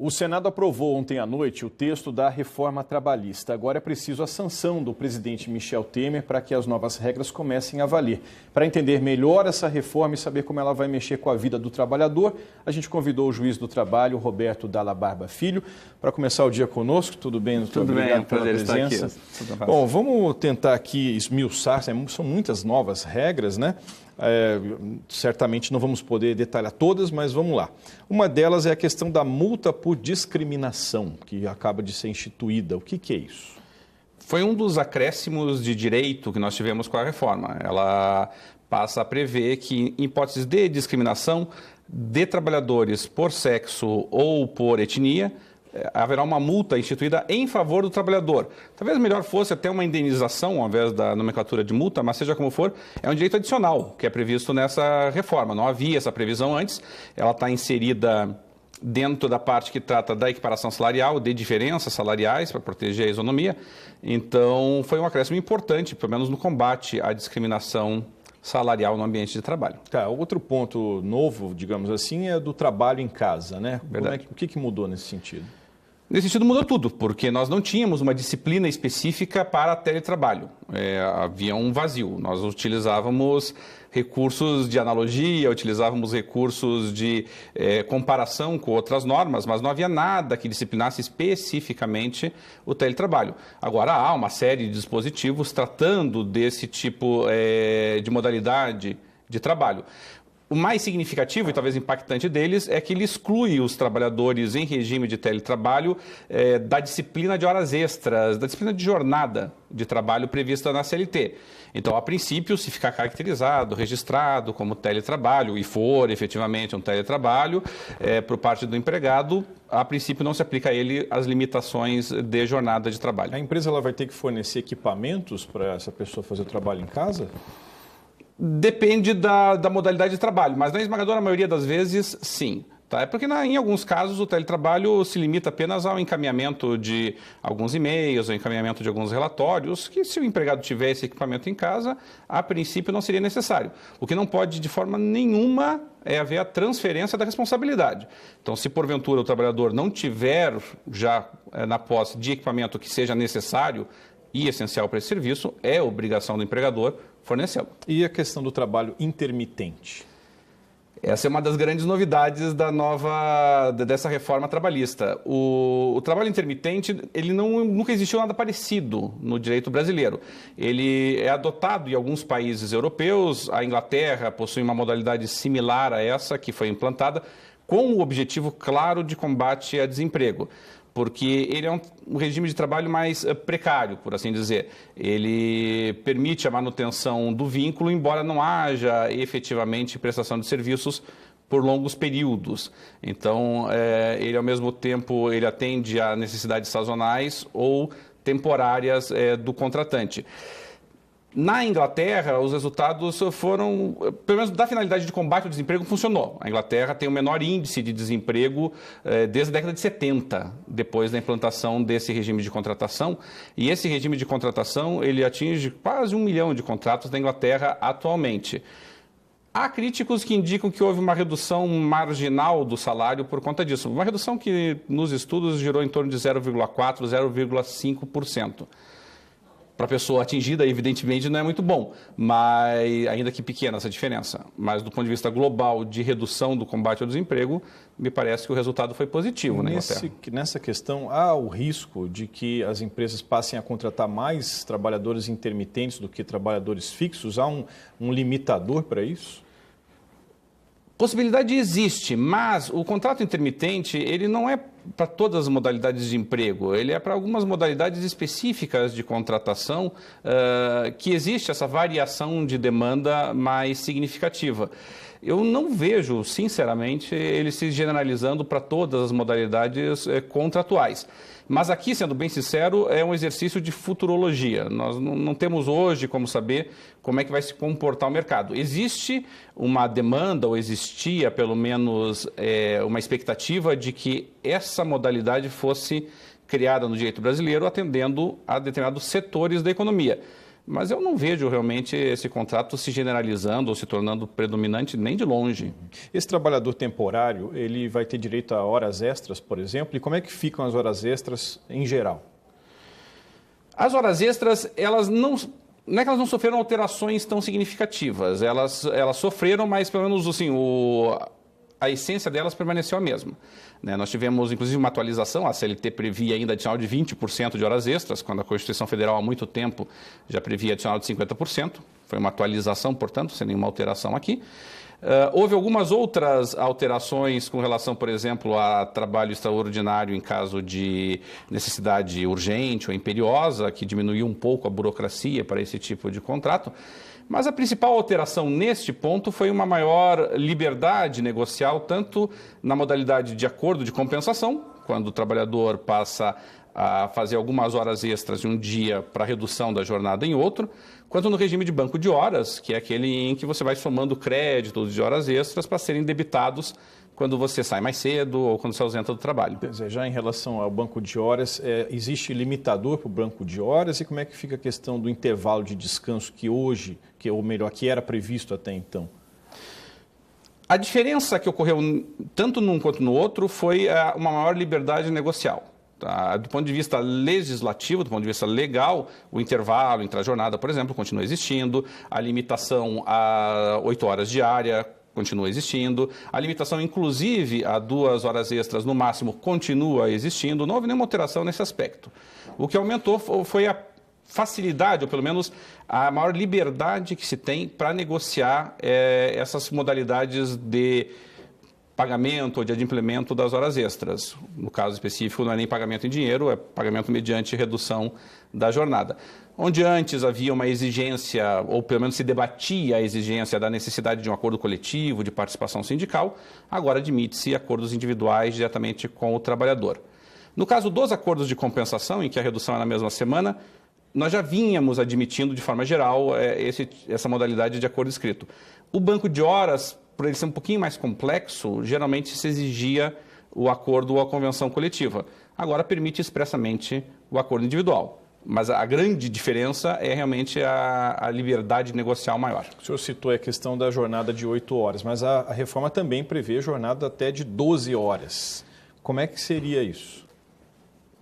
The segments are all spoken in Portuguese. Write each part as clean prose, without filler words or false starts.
O Senado aprovou ontem à noite o texto da reforma trabalhista. Agora é preciso a sanção do presidente Michel Temer para que as novas regras comecem a valer. Para entender melhor essa reforma e saber como ela vai mexer com a vida do trabalhador, a gente convidou o juiz do trabalho, Roberto Dalla Barba Filho, para começar o dia conosco. Tudo bem, doutor? Tudo Obrigado bem, pela presença. Estar aqui. Bom, vamos tentar aqui esmiuçar, são muitas novas regras, né? Certamente não vamos poder detalhar todas, mas vamos lá. Uma delas é a questão da multa por discriminação, que acaba de ser instituída. O que é isso? Foi um dos acréscimos de direito que nós tivemos com a reforma. Ela passa a prever que, em hipóteses de discriminação de trabalhadores por sexo ou por etnia, haverá uma multa instituída em favor do trabalhador. Talvez melhor fosse até uma indenização, ao invés da nomenclatura de multa, mas seja como for, é um direito adicional que é previsto nessa reforma. Não havia essa previsão antes, ela está inserida dentro da parte que trata da equiparação salarial, de diferenças salariais, para proteger a isonomia. Então, foi um acréscimo importante, pelo menos no combate à discriminação salarial no ambiente de trabalho. Tá, outro ponto novo, digamos assim, é do trabalho em casa, né? Verdade. O que mudou nesse sentido? Nesse sentido mudou tudo, porque nós não tínhamos uma disciplina específica para teletrabalho. Havia um vazio. Nós utilizávamos recursos de analogia, utilizávamos recursos de comparação com outras normas, mas não havia nada que disciplinasse especificamente o teletrabalho. Agora há uma série de dispositivos tratando desse tipo de modalidade de trabalho. O mais significativo e talvez impactante deles é que ele exclui os trabalhadores em regime de teletrabalho da disciplina de horas extras, da disciplina de jornada de trabalho prevista na CLT. Então, a princípio, se ficar caracterizado, registrado como teletrabalho e for efetivamente um teletrabalho por parte do empregado, a princípio não se aplica a ele as limitações de jornada de trabalho. A empresa ela vai ter que fornecer equipamentos para essa pessoa fazer o trabalho em casa? Depende da modalidade de trabalho, mas na esmagadora maioria das vezes, sim. Tá? É porque em alguns casos o teletrabalho se limita apenas ao encaminhamento de alguns e-mails, ao encaminhamento de alguns relatórios, que se o empregado tiver esse equipamento em casa, a princípio não seria necessário. O que não pode de forma nenhuma é haver a transferência da responsabilidade. Então, se porventura o trabalhador não tiver já na posse de equipamento que seja necessário e essencial para esse serviço, é obrigação do empregador fornecê-lo. E a questão do trabalho intermitente? Essa é uma das grandes novidades dessa reforma trabalhista. O trabalho intermitente, ele nunca existiu nada parecido no direito brasileiro. Ele é adotado em alguns países europeus, a Inglaterra possui uma modalidade similar a essa que foi implantada, com o objetivo claro de combate a desemprego, porque ele é um regime de trabalho mais precário, por assim dizer. Ele permite a manutenção do vínculo, embora não haja efetivamente prestação de serviços por longos períodos. Então, ele ao mesmo tempo ele atende a necessidades sazonais ou temporárias do contratante. Na Inglaterra, os resultados foram, pelo menos da finalidade de combate ao desemprego, funcionou. A Inglaterra tem o menor índice de desemprego desde a década de 70, depois da implantação desse regime de contratação. E esse regime de contratação, ele atinge quase 1 milhão de contratos na Inglaterra atualmente. Há críticos que indicam que houve uma redução marginal do salário por conta disso. Uma redução que, nos estudos, girou em torno de 0,4%, 0,5%. Para a pessoa atingida, evidentemente, não é muito bom, mas ainda que pequena essa diferença. Mas do ponto de vista global de redução do combate ao desemprego, me parece que o resultado foi positivo na Inglaterra. Nessa questão, há o risco de que as empresas passem a contratar mais trabalhadores intermitentes do que trabalhadores fixos? Há um limitador para isso? Possibilidade existe, mas o contrato intermitente ele não é para todas as modalidades de emprego, ele é para algumas modalidades específicas de contratação que existe essa variação de demanda mais significativa. Eu não vejo, sinceramente, ele se generalizando para todas as modalidades contratuais. Mas aqui, sendo bem sincero, é um exercício de futurologia. Nós não temos hoje como saber como é que vai se comportar o mercado. Existe uma demanda, ou existia pelo menos uma expectativa de que essa modalidade fosse criada no direito brasileiro atendendo a determinados setores da economia. mas eu não vejo realmente esse contrato se generalizando ou se tornando predominante nem de longe. Esse trabalhador temporário, ele vai ter direito a horas extras, por exemplo, e como é que ficam as horas extras em geral? As horas extras, elas não é que elas não sofreram alterações tão significativas, elas sofreram, mas pelo menos assim, a essência delas permaneceu a mesma. Né? Nós tivemos, inclusive, uma atualização, a CLT previa ainda adicional de 20% de horas extras, quando a Constituição Federal há muito tempo já previa adicional de 50%. Foi uma atualização, portanto, sem nenhuma alteração aqui. Houve algumas outras alterações com relação, por exemplo, a trabalho extraordinário em caso de necessidade urgente ou imperiosa, que diminuiu um pouco a burocracia para esse tipo de contrato. Mas a principal alteração neste ponto foi uma maior liberdade negocial, tanto na modalidade de acordo de compensação, quando o trabalhador passa a fazer algumas horas extras de um dia para redução da jornada em outro, quanto no regime de banco de horas, que é aquele em que você vai somando créditos de horas extras para serem debitados quando você sai mais cedo ou quando se ausenta do trabalho. Quer dizer, já em relação ao banco de horas, existe limitador para o banco de horas e como é que fica a questão do intervalo de descanso que hoje, ou melhor, que era previsto até então? A diferença que ocorreu tanto num quanto no outro foi uma maior liberdade negocial. Tá? Do ponto de vista legislativo, do ponto de vista legal, o intervalo entre a jornada, por exemplo, continua existindo, a limitação a 8 horas diária continua existindo, a limitação inclusive a 2 horas extras no máximo continua existindo, não houve nenhuma alteração nesse aspecto. O que aumentou foi a facilidade, ou pelo menos a maior liberdade que se tem para negociar essas modalidades de pagamento ou de adimplemento das horas extras. No caso específico, não é nem pagamento em dinheiro, é pagamento mediante redução da jornada. Onde antes havia uma exigência, ou pelo menos se debatia a exigência da necessidade de um acordo coletivo, de participação sindical, agora admite-se acordos individuais diretamente com o trabalhador. No caso dos acordos de compensação, em que a redução é na mesma semana, nós já vínhamos admitindo de forma geral essa modalidade de acordo escrito. O banco de horas, por ele ser um pouquinho mais complexo, geralmente se exigia o acordo ou a convenção coletiva. Agora permite expressamente o acordo individual. Mas a grande diferença é realmente a liberdade negocial maior. O senhor citou a questão da jornada de 8 horas, mas a reforma também prevê jornada até de 12 horas. Como é que seria isso?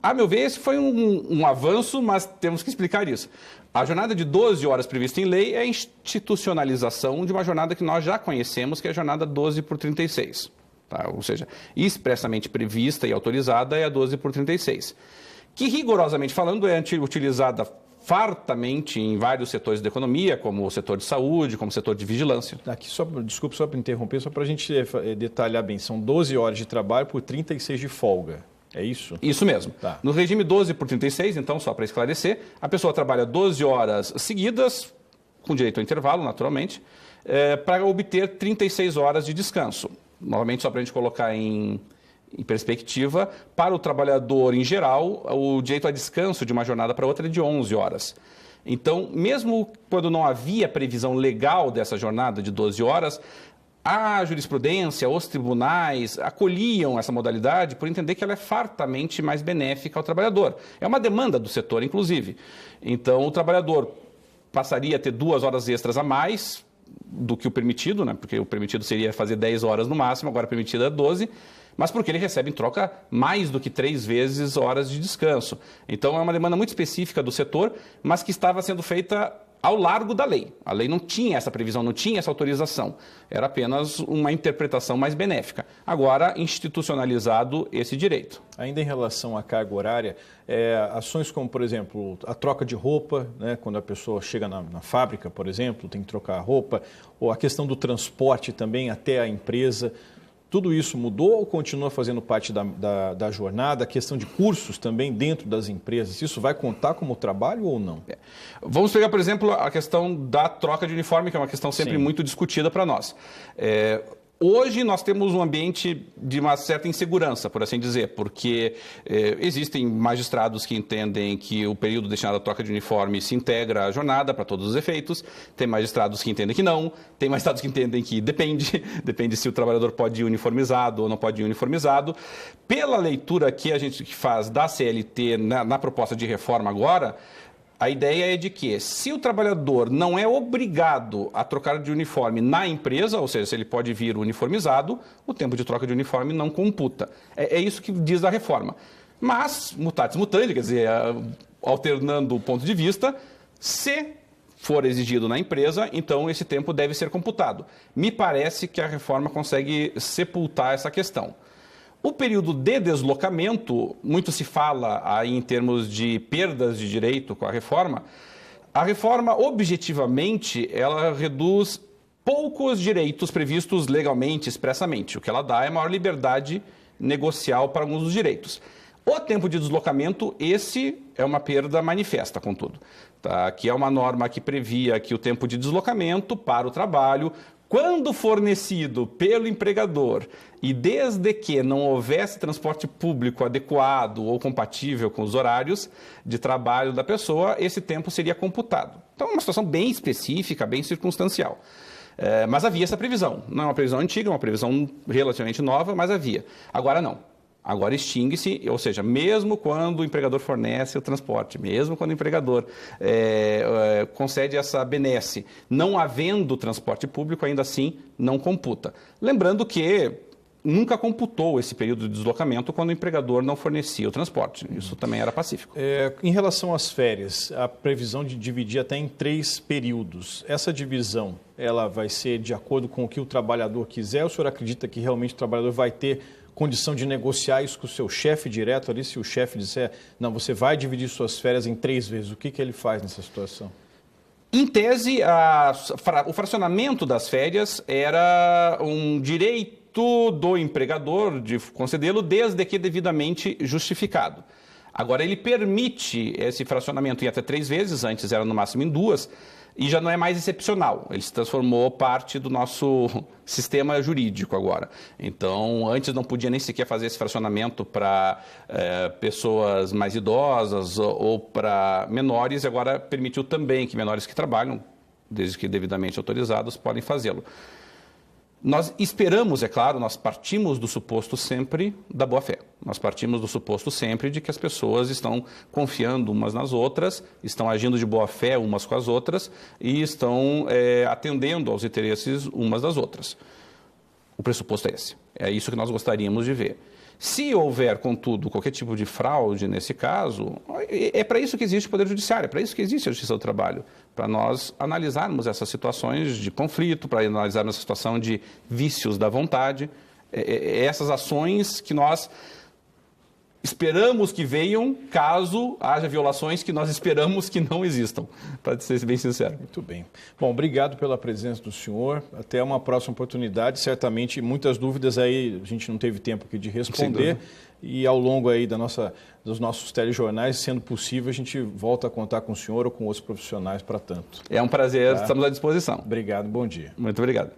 A meu ver, esse foi um avanço, mas temos que explicar isso. A jornada de 12 horas prevista em lei é a institucionalização de uma jornada que nós já conhecemos, que é a jornada 12 por 36. Tá? Ou seja, expressamente prevista e autorizada é a 12 por 36. Que, rigorosamente falando, é utilizada fartamente em vários setores da economia, como o setor de saúde, como o setor de vigilância. Aqui, desculpe só para interromper, só para a gente detalhar bem, são 12 horas de trabalho por 36 de folga. É isso? Isso mesmo. Tá. No regime 12 por 36, então, só para esclarecer, a pessoa trabalha 12 horas seguidas, com direito ao intervalo, naturalmente, para obter 36 horas de descanso. Novamente, só para a gente colocar em perspectiva, para o trabalhador em geral, o direito a descanso de uma jornada para outra é de 11 horas. Então, mesmo quando não havia previsão legal dessa jornada de 12 horas, a jurisprudência, os tribunais acolhiam essa modalidade por entender que ela é fartamente mais benéfica ao trabalhador. É uma demanda do setor, inclusive. Então, o trabalhador passaria a ter 2 horas extras a mais do que o permitido, né? Porque o permitido seria fazer 10 horas no máximo, agora permitido é 12, mas porque ele recebe em troca mais do que 3 vezes horas de descanso. Então, é uma demanda muito específica do setor, mas que estava sendo feita ao largo da lei. A lei não tinha essa previsão, não tinha essa autorização. Era apenas uma interpretação mais benéfica. Agora, institucionalizado esse direito. Ainda em relação à carga horária, ações como, por exemplo, a troca de roupa, né, quando a pessoa chega na fábrica, por exemplo, tem que trocar a roupa, ou a questão do transporte também até a empresa, tudo isso mudou ou continua fazendo parte da jornada? A questão de cursos também dentro das empresas, isso vai contar como trabalho ou não? Vamos pegar, por exemplo, a questão da troca de uniforme, que é uma questão sempre muito discutida para nós. Hoje nós temos um ambiente de uma certa insegurança, por assim dizer, porque existem magistrados que entendem que o período destinado à troca de uniforme se integra à jornada para todos os efeitos, tem magistrados que entendem que não, tem magistrados que entendem que depende se o trabalhador pode ir uniformizado ou não pode ir uniformizado. Pela leitura que a gente faz da CLT na proposta de reforma agora, A ideia é de que, se o trabalhador não é obrigado a trocar de uniforme na empresa, ou seja, se ele pode vir uniformizado, o tempo de troca de uniforme não computa. É isso que diz a reforma. Mas, mutatis mutandis, quer dizer, alternando o ponto de vista, se for exigido na empresa, então esse tempo deve ser computado. Me parece que a reforma consegue sepultar essa questão. O período de deslocamento, muito se fala aí em termos de perdas de direito com a reforma. A reforma, objetivamente, ela reduz poucos direitos previstos legalmente, expressamente. O que ela dá é maior liberdade negocial para alguns dos direitos. O tempo de deslocamento, esse é uma perda manifesta, contudo. Tá? Que é uma norma que previa que o tempo de deslocamento para o trabalho, quando fornecido pelo empregador e desde que não houvesse transporte público adequado ou compatível com os horários de trabalho da pessoa, esse tempo seria computado. Então, é uma situação bem específica, bem circunstancial. Mas havia essa previsão. Não é uma previsão antiga, é uma previsão relativamente nova, mas havia. Agora não. Agora extingue-se, ou seja, mesmo quando o empregador fornece o transporte, mesmo quando o empregador concede essa benesse, não havendo transporte público, ainda assim não computa. Lembrando que nunca computou esse período de deslocamento quando o empregador não fornecia o transporte. Isso também era pacífico. Em relação às férias, a previsão de dividir até em 3 períodos. Essa divisão, ela vai ser de acordo com o que o trabalhador quiser? O senhor acredita que realmente o trabalhador vai ter condição de negociar isso com o seu chefe direto ali? Se o chefe disser, não, você vai dividir suas férias em 3 vezes, o que ele faz nessa situação? Em tese, o fracionamento das férias era um direito do empregador de concedê-lo desde que devidamente justificado. Agora, ele permite esse fracionamento em até 3 vezes, antes era no máximo em 2, e já não é mais excepcional. Ele se transformou parte do nosso sistema jurídico agora. Então, antes não podia nem sequer fazer esse fracionamento para pessoas mais idosas ou para menores, e agora permitiu também que menores que trabalham, desde que devidamente autorizados, podem fazê-lo. Nós esperamos, é claro, nós partimos do suposto sempre da boa-fé. Nós partimos do suposto sempre de que as pessoas estão confiando umas nas outras, estão agindo de boa-fé umas com as outras e estão atendendo aos interesses umas das outras. O pressuposto é esse. É isso que nós gostaríamos de ver. Se houver, contudo, qualquer tipo de fraude nesse caso, é para isso que existe o Poder Judiciário, é para isso que existe a Justiça do Trabalho, para nós analisarmos essas situações de conflito, para analisarmos a situação de vícios da vontade, essas ações que nós esperamos que venham caso haja violações que nós esperamos que não existam, para ser bem sincero. Muito bem. Bom, obrigado pela presença do senhor. Até uma próxima oportunidade. Certamente muitas dúvidas aí a gente não teve tempo aqui de responder. E ao longo aí dos nossos telejornais, sendo possível, a gente volta a contar com o senhor ou com outros profissionais para tanto. É um prazer, estamos à disposição. Obrigado, bom dia. Muito obrigado.